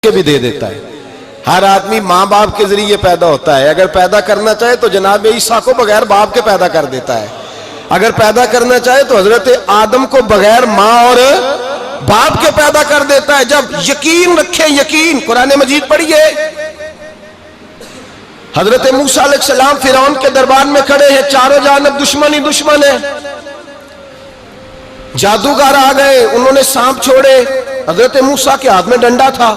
کے بھی دے دیتا ہے. ہر آدمی ماں باپ کے ذریعے پیدا ہوتا ہے. اگر پیدا کرنا چاہے تو جناب عیسیٰ کو بغیر باپ کے پیدا کر دیتا ہے. اگر پیدا کرنا چاہے تو حضرت آدم کو بغیر ماں اور باپ کے پیدا کر دیتا ہے. جب یقین رکھیں, یقین, قرآن مجید پڑھیے. حضرت موسیٰ علیہ السلام فرعون کے دربار میں کھڑے ہیں, چاروں جانب دشمن ہی دشمن ہے. جادوگر آ گئے, انہوں نے سانپ چھوڑے. حضرت موسیٰ کے ہاتھ میں ڈنڈا تھا.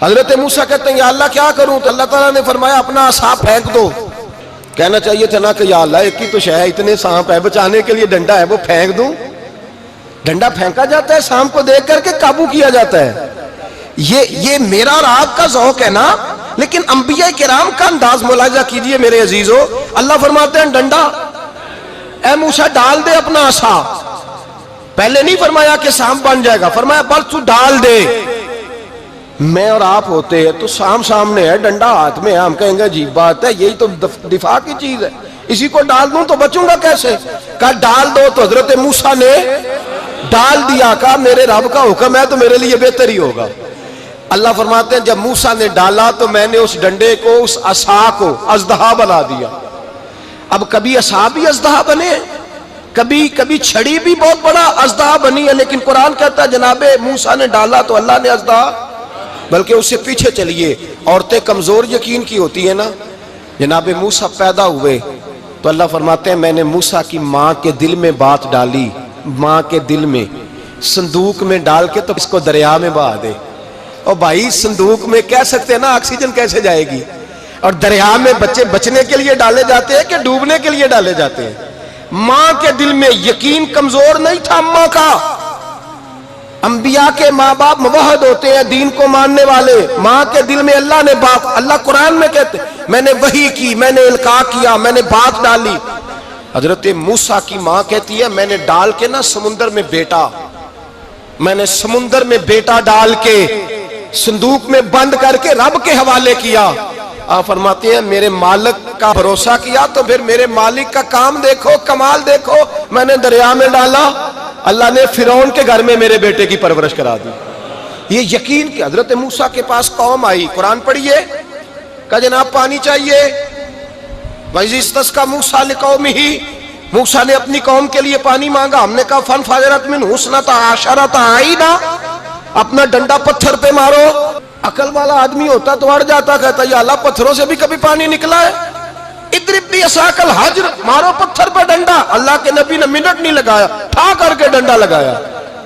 حضرت موسیٰ کہتے ہیں یا اللہ کیا کروں؟ تو اللہ تعالیٰ نے فرمایا اپنا عصا پھینک دو. کہنا چاہیے تھا نا کہ یا اللہ ایک ہی تو شے ہے, اتنے سانپ ہے, بچانے کے لیے ڈنڈا ہے وہ پھینک دوں. ڈنڈا پھینکا جاتا ہے, سانپ کو دیکھ کر کے قابو کیا جاتا ہے. یہ میرا اور آپ کا ذوق ہے نا, لیکن انبیاء کرام کا انداز ملاحظہ کیجئے میرے عزیزو. اللہ فرماتے ہیں ڈنڈا, اے موسیٰ ڈال دے اپنا عصا. پہلے نہیں فرمایا کہ سانپ بن جائے گا, فرمایا بس تو ڈال دے. میں اور آپ ہوتے ہیں تو سام سامنے ہے, ڈنڈا ہاتھ میں ہے, ہم کہیں گے عجیب بات ہے, یہی تو دفاع کی چیز ہے, اسی کو ڈال دوں تو بچوں گا کیسے؟ کہا ڈال دو. تو حضرت موسیٰ نے ڈال دیا. کہا میرے رب کا حکم ہے تو میرے لیے بہتر ہی ہوگا. اللہ فرماتے ہیں جب موسیٰ نے ڈالا تو میں نے اس ڈنڈے کو, اس عصا کو اژدہا بنا دیا. اب کبھی عصا بھی اژدہا بنے, کبھی چھڑی بھی بہت بڑا اژدہا بنی ہے, لیکن قرآن کہتا ہے جناب موسیٰ نے ڈالا تو اللہ نے اژدہا. بلکہ اس سے پیچھے چلیے, عورتیں کمزور یقین کی ہوتی ہیں نا. جناب موسیٰ پیدا ہوئے تو اللہ فرماتے ہیں میں نے موسیٰ کی ماں کے دل میں بات ڈالی, ماں کے دل میں صندوق میں ڈال کے تو اس کو دریا میں بہا دے. اور بھائی صندوق میں کہہ سکتے ہیں نا آکسیجن کیسے جائے گی, اور دریا میں بچے بچنے کے لیے ڈالے جاتے ہیں کہ ڈوبنے کے لیے ڈالے جاتے ہیں. ماں کے دل میں یقین کمزور نہیں تھا اماں کا. انبیاء کے ماں باپ موحد ہوتے ہیں, دین کو ماننے والے. ماں کے دل میں اللہ نے بات, اللہ قرآن میں کہتے میں نے وحی کی, میں نے القاء کیا, میں نے بات ڈالی. حضرت موسیٰ کی ماں کہتی ہے میں نے ڈال کے نا سمندر میں بیٹا, میں نے سمندر میں بیٹا ڈال کے صندوق میں بند کر کے رب کے حوالے کیا. آپ فرماتے ہیں میرے مالک کا بھروسہ کیا تو پھر میرے مالک کا کام دیکھو, کمال دیکھو. میں نے دریا میں ڈالا, اللہ نے فرعون کے گھر میں میرے بیٹے کی پرورش کرا دی. یہ یقین کہ حضرت موسیٰ کے پاس قوم آئی, قرآن پڑھیے. کہا جناب پانی چاہیے. وَإِذِ اسْتَسْقَىٰ مُوسَىٰ لِقَوْمِهِ, موسیٰ نے اپنی قوم کے لیے پانی مانگا. ہم نے کہا فَانْفَجَرَتْ مِنْهُ اثْنَتَا عَشَرَةَ عَيْنًا, اپنا ڈنڈا پتھر پہ مارو. عقل والا آدمی ہوتا تو اڑ جاتا, کہتا یا اللہ پتھروں سے بھی کبھی پانی نکلا ہے؟ اضرب بعصاک الحجر, مارو پتھر پہ ڈنڈا. اللہ کے نبی نے منٹ نہیں لگایا, ٹھا کر کے ڈنڈا لگایا.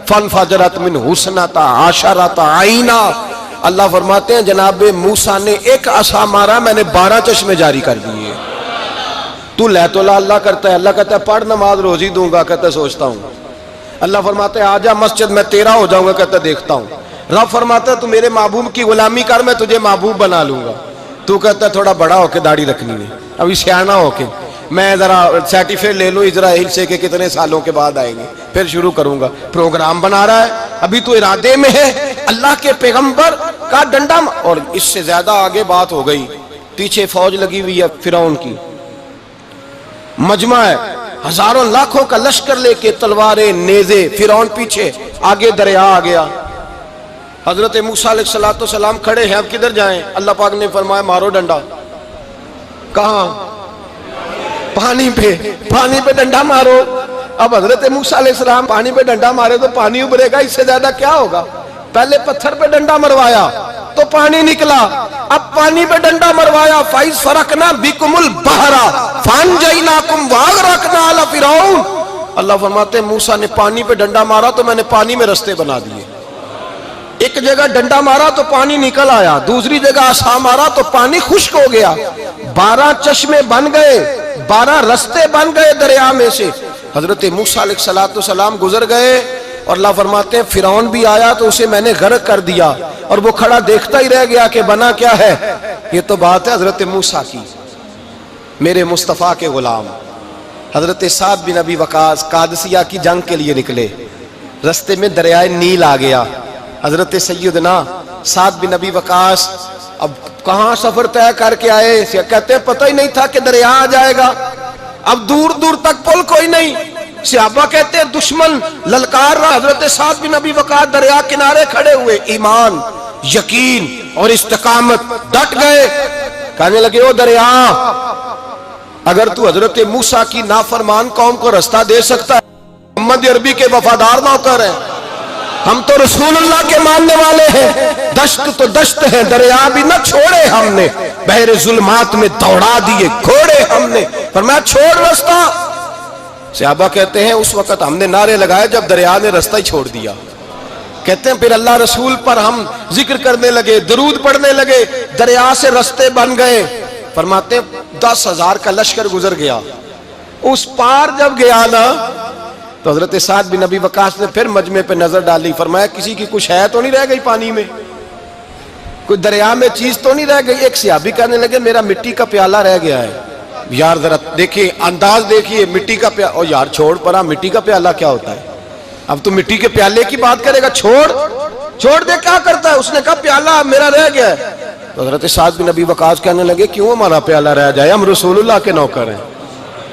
فَانْفَجَرَتْ مِنْهُ اثْنَتَا عَشَرَةَ عَيْنًا. اللہ فرماتے ہیں جناب موسیٰ نے ایک عصا مارا, میں نے 12 چشمے جاری کر دیے. تو لے تو لا اللہ کرتا ہے, اللہ کہتا ہے پڑھ نماز روزی دوں گا, کہتا ہے سوچتا ہوں. اللہ فرماتے ہیں آجا مسجد میں تیرا ہو جاؤں گا, کہتا ہے دیکھتا ہوں. رب فرماتا ہے تو میرے محبوب کی غلامی کر, میں تجھے محبوب بنا لوں گا. تو کہتا ہے تھوڑا بڑا ہو کے داڑھی رکھنی ہے, ابھی سیانا ہو کے میں ذرا سرٹیفکیٹ لے لوں اسرائیل سے کہ کتنے سالوں کے بعد آئیں گے, پھر شروع کروں گا. پروگرام بنا رہا ہے, ابھی تو ارادے میں ہے. اللہ کے پیغمبر کا ڈنڈا, اور اس سے زیادہ آگے بات ہو گئی. پیچھے فوج لگی ہوئی ہے فرعون کی, مجمع ہے, ہزاروں لاکھوں کا لشکر لے کے, تلواریں, نیزے. فرعون پیچھے, آگے دریا آ گیا. حضرت موسیٰ علیہ السلام کھڑے ہیں, اب کدھر جائیں؟ اللہ پاک نے فرمایا مارو ڈنڈا. کہاں؟ پانی پہ ڈنڈا مارو. اب حضرت موسیٰ علیہ السلام پانی پہ ڈنڈا مارے تو پانی ابھرے گا, اس سے زیادہ کیا ہوگا؟ پہلے پتھر پہ ڈنڈا مروایا تو پانی نکلا, اب پانی پہ ڈنڈا مروایا. فَإِذْ فَرَقْنَا بِكُمُ الْبَحْرَ فَأَنْجَيْنَاكُمْ وَأَغْرَقْنَا آلَ فِرْعَوْنَ. اللہ فرماتے ہیں موسیٰ نے پانی پہ ڈنڈا مارا تو میں نے پانی میں رستے بنا دیے. ایک جگہ ڈنڈا مارا تو پانی نکل آیا, دوسری جگہ عصا مارا تو پانی خشک ہو گیا. 12 چشمے بن گئے, 12 رستے بن گئے دریا میں سے. حضرت موسیٰ علیہ السلام گزر گئے, اور اللہ فرماتے ہیں فرعون بھی آیا تو اسے میں نے غرق کر دیا, اور وہ کھڑا دیکھتا ہی رہ گیا کہ بنا کیا ہے. یہ تو بات ہے حضرت موسیٰ کی, میرے مصطفیٰ کے غلام. حضرت سعد بن ابی وقاص قادسیہ کی جنگ کے لیے نکلے, رستے میں دریائے نیل آ گیا. حضرت سیدنا سعد بن ابی وقاص اب کہاں سفر طے کر کے آئے, کہتے ہیں پتہ ہی نہیں تھا کہ دریا آ جائے گا. اب دور دور تک پل کوئی نہیں. صحابہ کہتے ہیں دشمن للکار رہا, حضرت سعد بن ابی وقاص دریا کنارے کھڑے ہوئے, ایمان یقین اور استقامت، ڈٹ گئے. کہنے لگے او دریا، اگر تو حضرت موسیٰ کی نافرمان قوم کو رستہ دے سکتا ہے، محمد عربی کے وفادار نوکر ہیں، ہم تو رسول اللہ کے ماننے والے ہیں. دشت تو دشت ہے، دریا بھی نہ چھوڑے ہم نے، بحر ظلمات میں دوڑا دیے گھوڑے ہم نے. فرمایا چھوڑ رستہ. صحابہ کہتے ہیں اس وقت ہم نے نعرے لگائے جب دریا نے رستہ ہی چھوڑ دیا. کہتے ہیں پھر اللہ رسول پر ہم ذکر کرنے لگے، درود پڑھنے لگے، دریا سے رستے بن گئے. فرماتے ہیں 10,000 کا لشکر گزر گیا. اس پار جب گیا نا تو حضرت سعد بن ابی وقاص نے پھر مجمع پہ نظر ڈالی. فرمایا کسی کی کچھ ہے تو نہیں رہ گئی پانی میں، کوئی دریا میں چیز تو نہیں رہ گئی. ایک صحابی کہنے لگے میرا مٹی کا پیالہ رہ گیا ہے. یار ذرا دیکھیے انداز دیکھیے، مٹی کا پیالہ. او یار چھوڑ پرا، مٹی کا پیالہ کیا ہوتا ہے؟ اب تو مٹی کے پیالے کی بات کرے گا. چھوڑ دے، کیا کرتا ہے؟ اس نے کہا پیالہ میرا رہ گیا ہے. تو حضرت سعد بن ابی وقاص کہنے لگے کیوں ہمارا پیالہ رہ جائے، ہم رسول اللہ کے نوکر ہیں.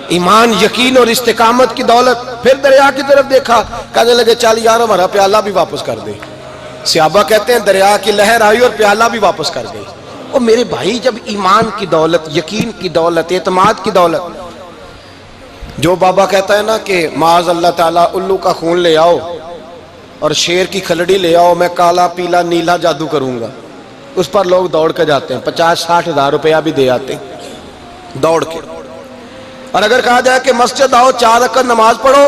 ایمان، یقین اور استقامت کی دولت. پھر دریا کی طرف دیکھا، کہنے لگے چل یار ہمارا پیالہ بھی واپس کر دے. صحابہ کہتے ہیں دریا کی لہر آئی اور پیالہ بھی واپس کر گئی. اور میرے بھائی جب ایمان کی دولت، یقین کی دولت، اعتماد کی دولت، جو بابا کہتا ہے نا کہ معاذ اللہ تعالیٰ الو کا خون لے آؤ اور شیر کی کھلڑی لے آؤ، میں کالا پیلا نیلا جادو کروں گا، اس پر لوگ دوڑ کے جاتے ہیں، 50-60 ہزار روپیہ بھی دے آتے ہیں دوڑ کے. اور اگر کہا جائے کہ مسجد آؤ 4 رکعت نماز پڑھو،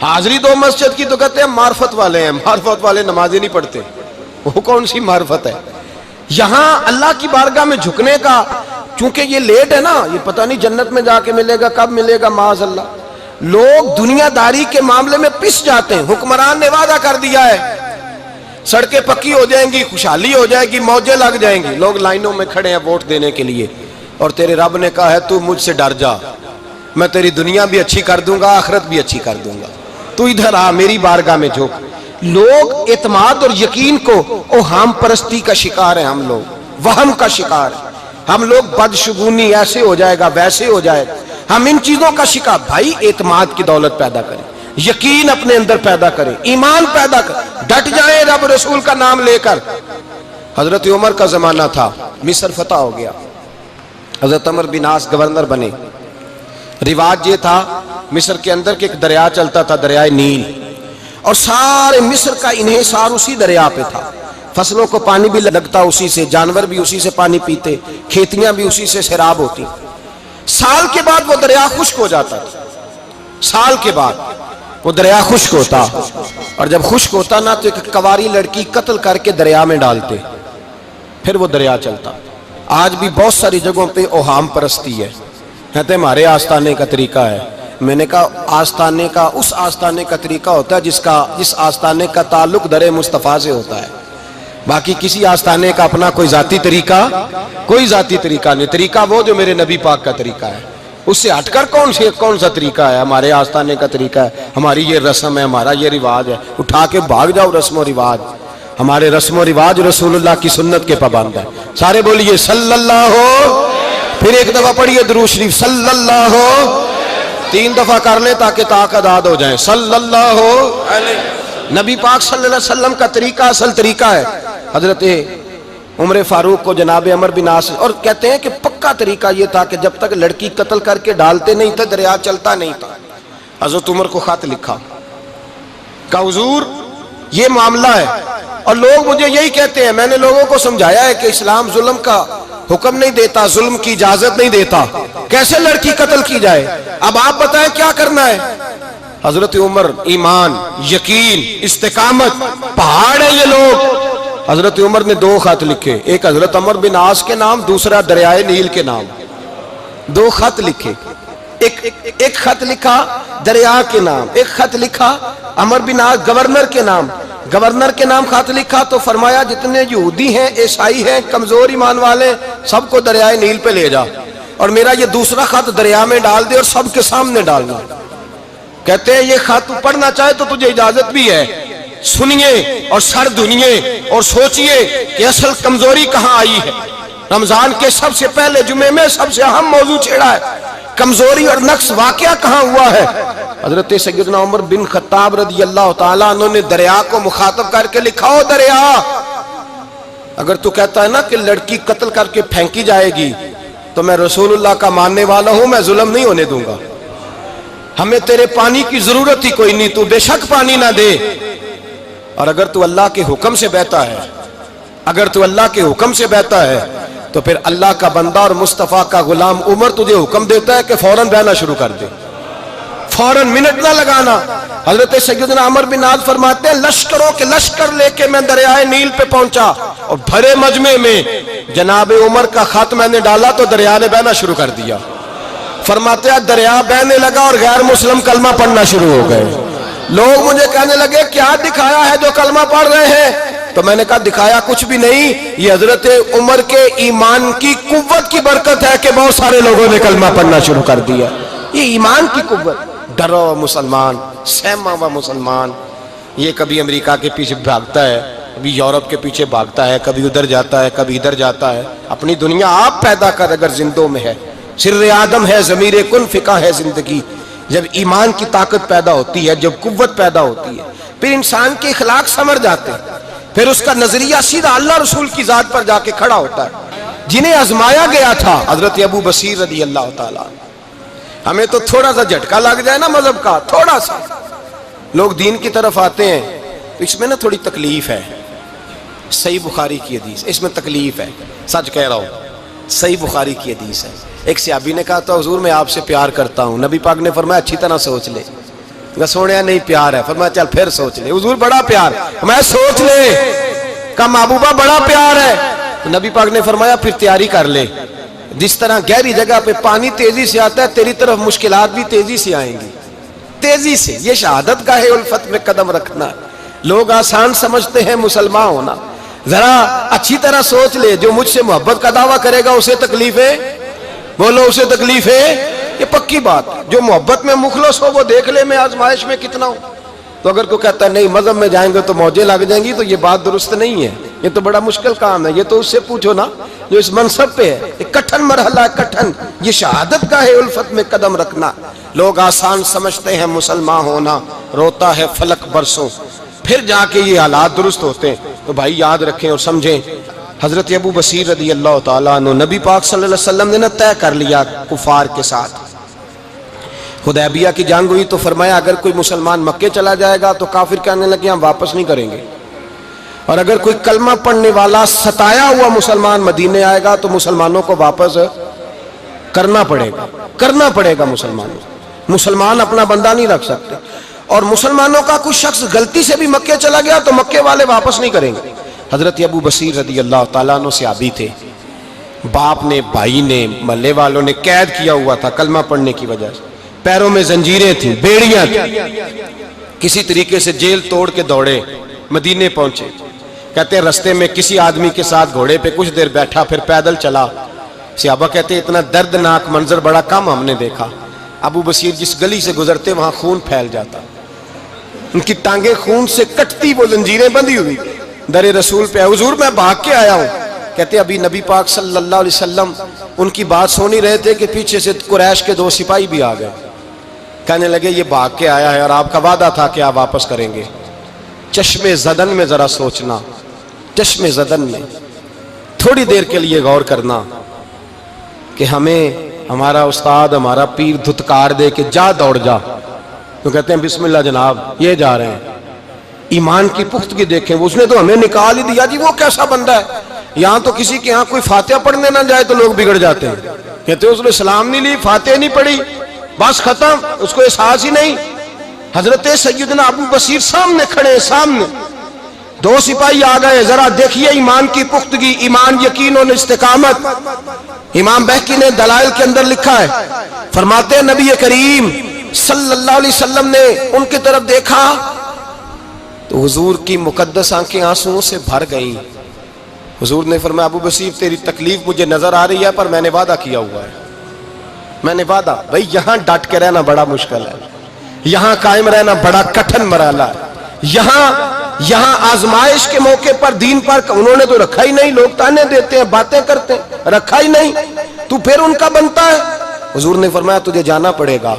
حاضری دو مسجد کی، تو کہتے ہیں معرفت والے ہیں. معرفت والے نماز ہی نہیں پڑھتے، وہ کون سی معرفت ہے؟ یہاں اللہ کی بارگاہ میں جھکنے کا، چونکہ یہ لیٹ ہے نا، یہ پتہ نہیں جنت میں جا کے ملے گا، کب ملے گا، معاذ اللہ. لوگ دنیا داری کے معاملے میں پس جاتے ہیں. حکمران نے وعدہ کر دیا ہے سڑکیں پکی ہو جائیں گی، خوشحالی ہو جائے گی، موجیں لگ جائیں گی، لوگ لائنوں میں کھڑے ہیں ووٹ دینے کے لیے. اور تیرے رب نے کہا ہے تو مجھ سے ڈر جا، میں تیری دنیا بھی اچھی کر دوں گا، آخرت بھی اچھی کر دوں گا، تو ادھر آ میری بارگاہ میں جھک. لوگ اعتماد اور یقین کو اوہام پرستی کا شکار ہیں، ہم لوگ وہم کا شکار ہیں. ہم لوگ بدشگونی، ایسے ہو جائے گا ویسے ہو جائے گا، ہم ان چیزوں کا شکار. بھائی اعتماد کی دولت پیدا کریں، یقین اپنے اندر پیدا کریں، ایمان پیدا کریں، ڈٹ جائیں رب رسول کا نام لے کر. حضرت عمر کا زمانہ تھا، مصر فتح ہو گیا، حضرت عمر بن عاص گورنر بنے. رواج یہ تھا مصر کے اندر کہ ایک دریا چلتا تھا، دریائے نیل، اور سارے مصر کا انحصار اسی دریا پہ تھا. فصلوں کو پانی بھی لگتا اسی سے، جانور بھی اسی سے پانی پیتے، کھیتیاں بھی اسی سے سیراب ہوتی. سال کے بعد وہ دریا خشک ہو جاتا تھا، سال کے بعد وہ دریا خشک ہوتا، اور جب خشک ہوتا نا تو ایک کواری لڑکی قتل کر کے دریا میں ڈالتے، پھر وہ دریا چلتا. آج بھی بہت ساری جگہوں پہ اوہام پرستی ہے، کہتے ہیں ہمارے آستانے کا طریقہ ہے. میں نے کہا آستانے کا، اس آستانے کا طریقہ ہوتا ہے جس آستانے کا تعلق در مصطفیٰ سے ہوتا ہے. باقی کسی آستانے کا اپنا کوئی ذاتی طریقہ نہیں. طریقہ وہ جو میرے نبی پاک کا طریقہ ہے، اس سے ہٹ کر کون سا طریقہ ہے؟ ہمارے آستانے کا طریقہ ہے، ہماری یہ رسم ہے، ہمارا یہ رواج ہے. اٹھا کے بھاگ جاؤ رسم و رواج. ہمارے رسم و رواج رسول اللہ کی سنت کے پابند ہے. سارے بولیے صلی اللہ ہو، پھر ایک دفعہ پڑھیے درود شریف صلی اللہ ہو، 3 دفعہ کر لیں تاکہ طاق آزاد ہو جائیں. صلی اللہ ہو نبی پاک صلی اللہ علیہ وسلم کا طریقہ اصل طریقہ ہے. حضرت عمر فاروق کو جناب عمر بن عاص، اور کہتے ہیں کہ پکا طریقہ یہ تھا کہ جب تک لڑکی قتل کر کے ڈالتے نہیں تھے دریا چلتا نہیں تھا. حضرت عمر کو خط لکھا کہ حضور یہ معاملہ ہے، اور لوگ مجھے یہی کہتے ہیں. میں نے لوگوں کو سمجھایا ہے کہ اسلام ظلم کا حکم نہیں دیتا، ظلم کی اجازت نہیں دیتا، کیسے لڑکی قتل کی جائے؟ اب آپ بتائیں کیا کرنا ہے؟ حضرت عمر ایمان، یقین، استقامت، پہاڑ ہے یہ لوگ. حضرت عمر نے 2 خط لکھے، ایک حضرت عمر بن عاص کے نام، دوسرا دریائے نیل کے نام. 2 خط لکھے، ایک خط لکھا دریا کے نام، ایک خط لکھا عمر بن عاص گورنر کے نام. گورنر کے نام خط لکھا تو فرمایا جتنے یہودی ہیں، عیسائی ہیں، کمزور ایمان والے، سب کو دریائے نیل پہ لے جا، اور میرا یہ دوسرا خط دریا میں ڈال دے اور سب کے سامنے ڈالنا. کہتے ہیں یہ خط پڑھنا چاہے تو تجھے اجازت بھی ہے، سنیے اور سر دھنیے اور سوچئے کہ اصل کمزوری کہاں آئی ہے. رمضان کے سب سے پہلے جمعے میں سب سے اہم موضوع چھیڑا ہے، کمزوری اور نقص واقعہ کہاں ہوا ہے. حضرت سیدنا عمر بن خطاب رضی اللہ تعالیٰ عنہ نے دریا کو مخاطب کر کے لکھا، او دریا اگر تو کہتا ہے نا کہ لڑکی قتل کر کے پھینکی جائے گی تو میں رسول اللہ کا ماننے والا ہوں، میں ظلم نہیں ہونے دوں گا، ہمیں تیرے پانی کی ضرورت ہی کوئی نہیں، تو بے شک پانی نہ دے۔ اور اگر تو اللہ کے حکم سے بہتا ہے، اگر تو اللہ کے حکم سے بہتا ہے تو پھر اللہ کا بندہ اور مصطفیٰ کا غلام عمر تجھے حکم دیتا ہے کہ فوراً بہنا شروع کر دے، فوراً منٹ نہ لگانا۔ حضرت سیدنا عمر بن عاص فرماتے ہیں لشکروں کے لشکر لے کے میں دریائے نیل پہ پہنچا اور بھرے مجمع میں جناب عمر کا خط میں نے ڈالا تو دریا نے بہنا شروع کر دیا۔ فرماتے ہیں دریا بہنے لگا اور غیر مسلم کلمہ پڑھنا شروع ہو گئے۔ لوگ مجھے کہنے لگے کیا دکھایا ہے جو کلمہ پڑھ رہے ہیں؟ تو میں نے کہا دکھایا کچھ بھی نہیں، یہ حضرت عمر کے ایمان کی قوت کی برکت ہے کہ بہت سارے لوگوں نے کلمہ پڑھنا شروع کر دیا۔ یہ ایمان کی قوت، ڈرا ہوا مسلمان، سہما ہوا مسلمان، یہ کبھی امریکہ کے پیچھے بھاگتا ہے، کبھی یورپ کے پیچھے بھاگتا ہے، کبھی ادھر جاتا ہے، کبھی ادھر جاتا ہے۔ اپنی دنیا آپ پیدا کر، اگر زندوں میں ہے، سر آدم ہے، ضمیر کن فقہ ہے زندگی۔ جب ایمان کی طاقت پیدا ہوتی ہے، جب قوت پیدا ہوتی ہے، پھر انسان کے اخلاق سمر جاتے ہیں، پھر اس کا نظریہ سیدھا اللہ رسول کی ذات پر جا کے کھڑا ہوتا ہے۔ جنہیں آزمایا گیا تھا حضرت ابو بصیر رضی اللہ تعالیٰ، ہمیں تو تھوڑا سا جھٹکا لگ جائے نا مذہب کا، تھوڑا سا لوگ دین کی طرف آتے ہیں تو اس میں نا تھوڑی تکلیف ہے۔ صحیح بخاری کی حدیث، اس میں تکلیف ہے، سچ کہہ رہا ہوں، صحیح بخاری کی حدیث ہے۔ ایک صحابی نے کہا تو حضور میں آپ سے پیار کرتا ہوں، نبی پاک نے فرمایا اچھی طرح سوچ لے۔ سونے نہیں پیار ہے، فرمایا چل پھر سوچ لے۔ حضور بڑا پیار، میں سوچ لے، کہا محبوبہ بڑا پیار ہے، تو نبی پاک نے فرمایا پھر تیاری کر لے، جس طرح گہری جگہ پہ پانی تیزی سے آتا ہے تیری طرف مشکلات بھی تیزی سے آئیں گی، تیزی سے۔ یہ شہادت گاہ الفت میں قدم رکھنا۔ لوگ آسان سمجھتے ہیں مسلمان ہونا، ذرا اچھی طرح سوچ لے، جو مجھ سے محبت کا دعویٰ کرے گا اسے تکلیف ہے، بولو اسے تکلیف ہے، یہ پکی بات۔ جو محبت میں مخلص ہو وہ دیکھ لے میں آزمائش میں کتنا ہوں۔ تو اگر کوئی کہتا ہے نہیں مذہب میں جائیں گے تو موجیں لگ جائیں گی، تو یہ بات درست نہیں ہے، یہ تو بڑا مشکل کام ہے۔ یہ تو اس سے پوچھو نا جو اس منصب پہ ہے، یہ کٹھن مرحلہ ہے، کٹھن۔ یہ شہادت کا ہے الفت میں قدم رکھنا۔ لوگ آسان سمجھتے ہیں مسلمان ہونا، روتا ہے فلک برسوں، پھر جا کے یہ حالات درست ہوتے ہیں۔ تو بھائی یاد رکھیں اور سمجھیں، حضرت ابو بصیر رضی اللہ تعالیٰ عنہ، نبی پاک صلی اللہ علیہ وسلم نے نہ طے کر لیا کفار کے ساتھ، حدیبیہ کی جنگ ہوئی تو فرمایا اگر کوئی مسلمان مکے چلا جائے گا تو کافر کہنے لگے ہم واپس نہیں کریں گے، اور اگر کوئی کلمہ پڑھنے والا ستایا ہوا مسلمان مدینے آئے گا تو مسلمانوں کو واپس کرنا پڑے گا مسلمان اپنا بندہ نہیں رکھ سکتے۔ اور مسلمانوں کا کوئی شخص غلطی سے بھی مکے چلا گیا تو مکے والے واپس نہیں کریں گے۔ حضرت ابو بصیر رضی اللہ تعالیٰ عنہ صحابی تھے، باپ نے، بھائی نے، محلے والوں نے قید کیا ہوا تھا کلمہ پڑھنے کی وجہ سے، پیروں میں زنجیریں تھیں، بیڑیاں تھیں، کسی طریقے سے جیل توڑ کے دوڑے مدینے پہنچے۔ کہتے ہیں رستے میں کسی آدمی کے ساتھ گھوڑے پہ کچھ دیر بیٹھا، پھر پیدل چلا۔ صحابہ کہتے ہیں اتنا دردناک منظر بڑا کم ہم نے دیکھا۔ ابو بصیر جس گلی سے گزرتے وہاں خون پھیل جاتا، ان کی ٹانگیں خون سے کٹتی، وہ زنجیریں بندھی ہوئی، در رسول پہ حضور میں بھاگ کے آیا ہوں۔ کہتے ابھی نبی پاک صلی اللہ علیہ وسلم ان کی بات سن ہی رہے تھے کہ پیچھے سے قریش کے 2 سپاہی بھی آ گئے، کہنے لگے یہ بھاگ کے آیا ہے اور آپ کا وعدہ تھا کہ آپ واپس کریں گے۔ چشم زدن میں ذرا سوچنا، چشم زدن میں تھوڑی دیر کے لیے غور کرنا کہ ہمیں ہمارا استاد، ہمارا پیر دھتکار دے کہ جا دوڑ جا، تو کہتے ہیں بسم اللہ جناب یہ جا رہے ہیں۔ ایمان کی پختگی دیکھیں، اس نے تو ہمیں نکال ہی دیا جی، وہ کیسا بندہ ہے۔ یہاں تو کسی کے یہاں کوئی فاتحہ پڑھنے نہ جائے تو لوگ بگڑ جاتے ہیں، کہتے ہیں اس نے سلام نہیں لی، فاتحہ نہیں پڑھی، بس ختم، اس کو احساس ہی نہیں۔ حضرت سیدنا ابو بصیر سامنے کھڑے، سامنے 2 سپاہی آ گئے، ذرا دیکھیے ایمان کی پختگی، ایمان، یقین اور استقامت۔ امام بہقی نے دلائل کے اندر لکھا ہے، فرماتے ہیں نبی کریم صلی اللہ علیہ وسلم نے ان کی طرف دیکھا تو حضور کی مقدس آنکھیں آنسوؤں سے بھر گئیں۔ حضور نے فرمایا ابو بصیر تیری تکلیف مجھے نظر آ رہی ہے، پر میں نے وعدہ کیا ہوا ہے، میں نے وعدہ۔ بھائی یہاں ڈٹ کے رہنا بڑا مشکل ہے، یہاں قائم رہنا بڑا کٹھن مرحلہ ہے۔ یہاں آزمائش کے موقع پر دین پر انہوں نے تو رکھا ہی نہیں، لوگ تانے دیتے ہیں، باتیں کرتے ہیں، رکھا ہی نہیں، تو پھر ان کا بنتا ہے۔ حضور نے فرمایا تجھے جانا پڑے گا۔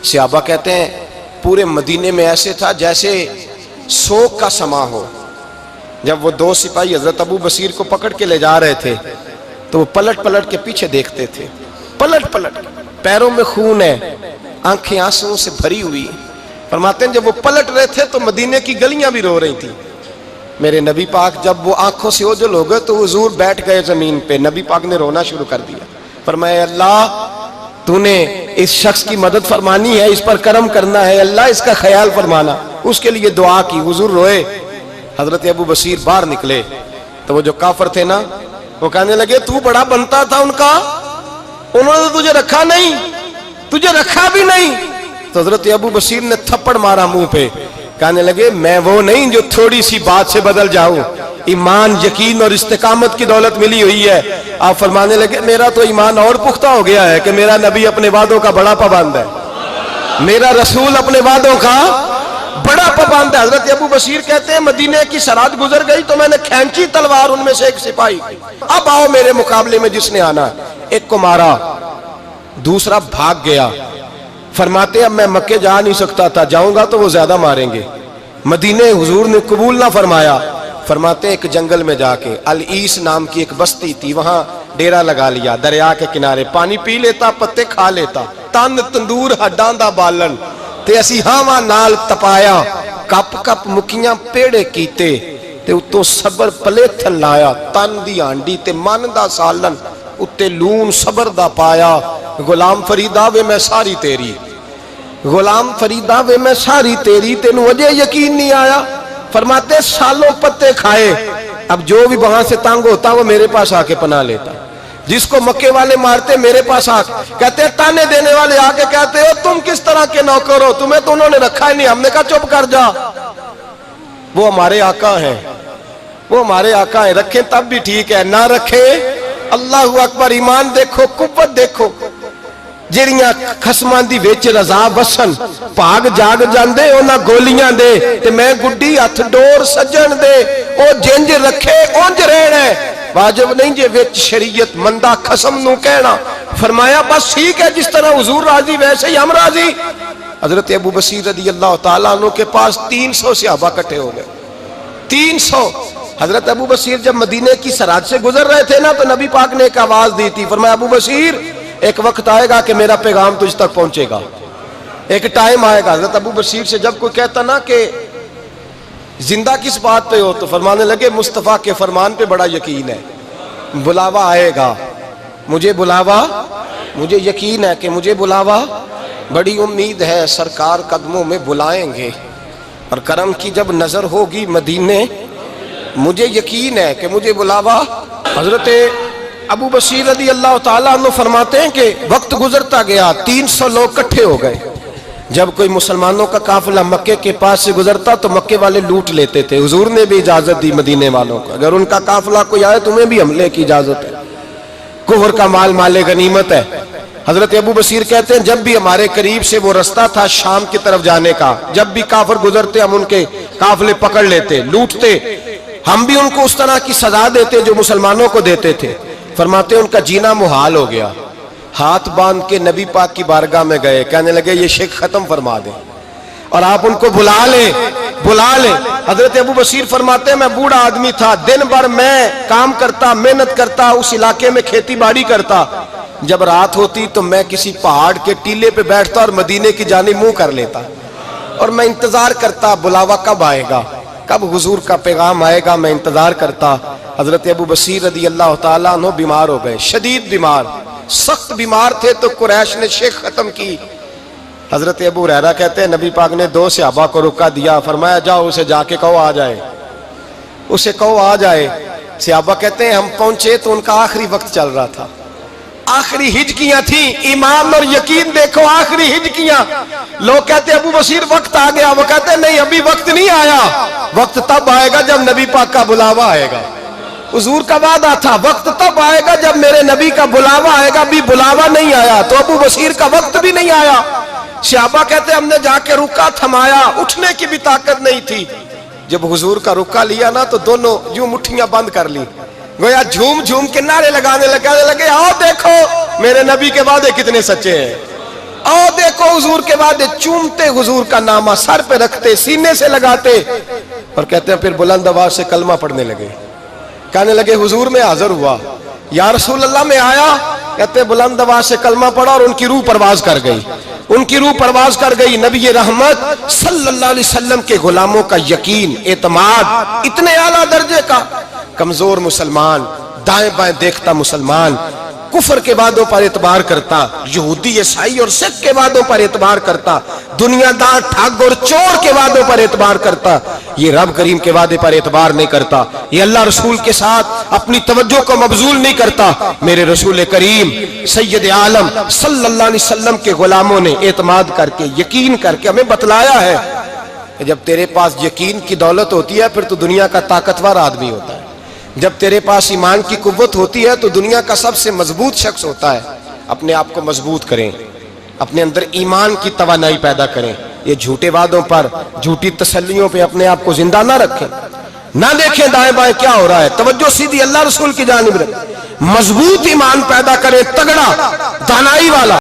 صحابہ کہتے ہیں پورے مدینے میں ایسے تھا جیسے سوگ کا سما ہو، جب وہ دو سپاہی حضرت ابو بصیر کو پکڑ کے لے جا رہے تھے تو وہ پلٹ پلٹ کے پیچھے دیکھتے تھے، پلٹ پلٹ، پیروں میں خون ہے، آنکھیں آنسوں سے بھری ہوئی۔ فرماتے ہیں جب وہ پلٹ رہے تھے تو مدینے کی گلیاں بھی رو رہی تھی۔ میرے نبی پاک جب وہ آنکھوں سے اوجھل ہو گئے تو حضور بیٹھ گئے زمین پہ، نبی پاک نے رونا شروع کر دیا۔ فرمایا اللہ تو نے اس شخص کی مدد فرمانی ہے، اس پر کرم کرنا ہے، اللہ اس کا خیال فرمانا، اس کے لیے دعا کی۔ حضور روئے۔ حضرت ابو بصیر باہر نکلے تو وہ جو کافر تھے نا وہ کہنے لگے تو بڑا بنتا تھا ان کا، انہوں نے تجھے رکھا نہیں، تجھے رکھا بھی نہیں۔ تو حضرت ابو بصیر نے تھپڑ مارا منہ پہ، کہنے لگے میں وہ نہیں جو تھوڑی سی بات سے بدل جاؤں، ایمان یقین اور استقامت کی دولت ملی ہوئی ہے۔ آپ فرمانے لگے میرا تو ایمان اور پختہ ہو گیا ہے کہ میرا نبی اپنے وعدوں کا بڑا پابند ہے، میرا رسول اپنے وعدوں کا بڑا پابند ہے۔ حضرت ابو بصیر کہتے ہیں مدینے کی سرحد گزر گئی تو میں نے کھینچی تلوار، ان میں سے ایک سپاہی، اب آؤ میرے مقابلے میں جس نے آنا۔ ایک کو مارا، دوسرا بھاگ گیا۔ فرماتے اب میں مکے جا نہیں سکتا تھا، جاؤں گا تو وہ زیادہ ماریں گے، مدینے حضور نے قبول نہ فرمایا۔ فرماتے ایک جنگل میں جا کے العیس نام کی ایک بستی تھی، وہاں ڈیرا لگا لیا، دریا کے کنارے، پانی پی لیتا، پتے کھا لیتا، تن تندور ہڈاں دا بالن تے اسی ہاواں نال تپایا، کپ کپ مکیاں پیڑے کیتے تے اتوں صبر پلیتھن لایا، تن دی ہانڈی تے من دا سالن اتے لون صبر دا پایا۔ غلام فریدا وے میں ساری تیری، غلام فریدا وے میں ساری تیری، تینوں اجے یقین نہیں آیا۔ فرماتے سالوں پتے کھائے، اب جو بھی وہاں سے تنگ ہوتا وہ میرے پاس آ کے پناہ لیتا، جس کو مکے والے مارتے میرے پاس آ کہتے تانے دینے والے آ کے کہتے ہو تم کس طرح کے نوکر ہو، تمہیں تو انہوں نے رکھا ہی نہیں۔ ہم نے کہا چپ کر جا، وہ ہمارے آقا ہیں، وہ ہمارے آقا ہیں، رکھیں تب بھی ٹھیک ہے، نہ رکھیں اللہ اکبر۔ ایمان دیکھو، قوت دیکھو، جڑیاں خسماں دی وچ رضا وسن، پاگ جاگ جاندے انہاں گولیاں دے تے میں گڈی ہتھ ڈور سجن دے، او جنج رکھے اونج رہنا ہے، واجب نہیں جے وچ شریعت مندہ خسم نو کہنا۔ فرمایا بس ٹھیک ہے، جس طرح حضور راضی ویسے ہی ہم راضی۔ حضرت ابو بصیر رضی اللہ تعالیٰ عنہ کے پاس 300 صحابہ کٹھے ہو گئے، 300۔ حضرت ابو بصیر جب مدینے کی سرحد سے گزر رہے تھے نا تو نبی پاک نے ایک آواز دی تھی، فرمایا ابو بصیر ایک وقت آئے گا کہ میرا پیغام تجھ تک پہنچے گا، ایک ٹائم آئے گا۔ حضرت ابو بصیر سے جب کوئی کہتا نا کہ زندہ کس بات پہ ہو تو فرمانے لگے مصطفیٰ کے فرمان پہ بڑا یقین ہے، بلاوا آئے گا، مجھے بلاوا، مجھے یقین ہے کہ مجھے بلاوا، بڑی امید ہے سرکار قدموں میں بلائیں گے، اور کرم کی جب نظر ہوگی مدینے، مجھے یقین ہے کہ مجھے بلاوا۔ حضرت ابو بصیر رضی اللہ تعالیٰ عنہ فرماتے ہیں کہ وقت گزرتا گیا، 300 لوگ کٹھے ہو گئے۔ جب کوئی مسلمانوں کا قافلہ مکے کے پاس سے گزرتا تو مکے والے لوٹ لیتے تھے، حضور نے بھی اجازت دی مدینے والوں کو، اگر ان کا قافلہ کوئی آئے تمہیں بھی حملے کی اجازت ہے، کفر کا مال مال غنیمت ہے۔ حضرت ابو بصیر کہتے ہیں جب بھی ہمارے قریب سے وہ رستہ تھا شام کی طرف جانے کا، جب بھی کافر گزرتے ہم ان کے قافلے پکڑ لیتے، لوٹتے، ہم بھی ان کو اس طرح کی سزا دیتے جو مسلمانوں کو دیتے تھے۔ فرماتے ان کا جینا محال ہو گیا، ہاتھ باندھ کے نبی پاک کی بارگاہ میں گئے، کہنے لگے یہ شرک ختم فرما دیں اور آپ ان کو بلا لیں، بلا لیں۔ حضرت ابو بصیر فرماتے ہیں میں بوڑھا آدمی تھا، دن بھر میں کام کرتا، محنت کرتا، اس علاقے میں کھیتی باڑی کرتا، جب رات ہوتی تو میں کسی پہاڑ کے ٹیلے پہ بیٹھتا اور مدینے کی جانب منہ کر لیتا اور میں انتظار کرتا بلاوا کب آئے گا، کب حضور کا پیغام آئے گا، میں انتظار کرتا۔ حضرت ابو بصیر رضی اللہ تعالیٰ عنہ بیمار ہو گئے، شدید بیمار، سخت بیمار تھے تو قریش نے شیخ ختم کی۔ حضرت ابو ہریرہ کہتے ہیں نبی پاک نے 2 صحابہ کو روکا دیا، فرمایا جاؤ اسے جا کے کہو آ جائے، اسے کہو آ جائے۔ صحابہ کہتے ہیں ہم پہنچے تو ان کا آخری وقت چل رہا تھا، آخری ہجکیاں تھیں، ایمان اور یقین دیکھو، آخری ہجکیاں۔ لوگ کہتے ہیں ابو بصیر وقت آ گیا، وہ کہتے ہیں نہیں ابھی وقت نہیں آیا، وقت تب آئے گا جب نبی پاک کا بلاوا آئے گا۔ حضور کا وعدہ تھا وقت تب آئے گا جب میرے نبی کا بلاوا آئے گا، بھی بلاوا نہیں آیا تو ابو بصیر کا وقت بھی نہیں آیا۔ صحابہ کہتے ہیں ہم نے جا کے رکا تھمایا، اٹھنے کی بھی طاقت نہیں تھی۔ جب حضور کا رکا لیا نا تو دونوں یوں مٹھیاں بند کر لی، گویا جھوم جھوم کے نعرے لگانے لگے آؤ دیکھو میرے نبی کے وعدے کتنے سچے ہیں، آؤ دیکھو حضور کے وعدے، چومتے حضور کا نامہ، سر پہ رکھتے، سینے سے لگاتے۔ اور کہتے ہیں پھر بلند آواز سے کلمہ پڑھنے لگے. کہنے لگے حضور میں حاضر ہوا. یا رسول اللہ میں آیا. کہتے ہیں بلند آواز سے کلمہ پڑھا اور ان کی روح پرواز کر گئی. ان کی روح پرواز کر گئی. نبی رحمت صلی اللہ علیہ وسلم کے غلاموں کا یقین، اعتماد اتنے اعلیٰ درجے کا. کمزور مسلمان، دائیں بائیں دیکھتا مسلمان، کفر کے وعدوں پر اعتبار کرتا، یہودی عیسائی اور سکھ کے وعدوں پر اعتبار کرتا، دنیا دار ٹھگ اور چور کے وعدوں پر اعتبار کرتا، یہ رب کریم کے وعدے پر اعتبار نہیں کرتا. یہ اللہ رسول کے ساتھ اپنی توجہ کو مبذول نہیں کرتا. میرے رسول کریم سید عالم صلی اللہ علیہ وسلم کے غلاموں نے اعتماد کر کے، یقین کر کے ہمیں بتلایا ہے کہ جب تیرے پاس یقین کی دولت ہوتی ہے پھر تو دنیا کا طاقتور آدمی ہوتا ہے. جب تیرے پاس ایمان کی قوت ہوتی ہے تو دنیا کا سب سے مضبوط شخص ہوتا ہے. اپنے آپ کو مضبوط کریں، اپنے اندر ایمان کی توانائی پیدا کریں. یہ جھوٹے وعدوں پر، جھوٹی تسلیوں پہ اپنے آپ کو زندہ نہ رکھیں. نہ دیکھیں دائیں بائیں کیا ہو رہا ہے، توجہ سیدھی اللہ رسول کی جانب رکھیں. مضبوط ایمان پیدا کریں، تگڑا، دانائی والا.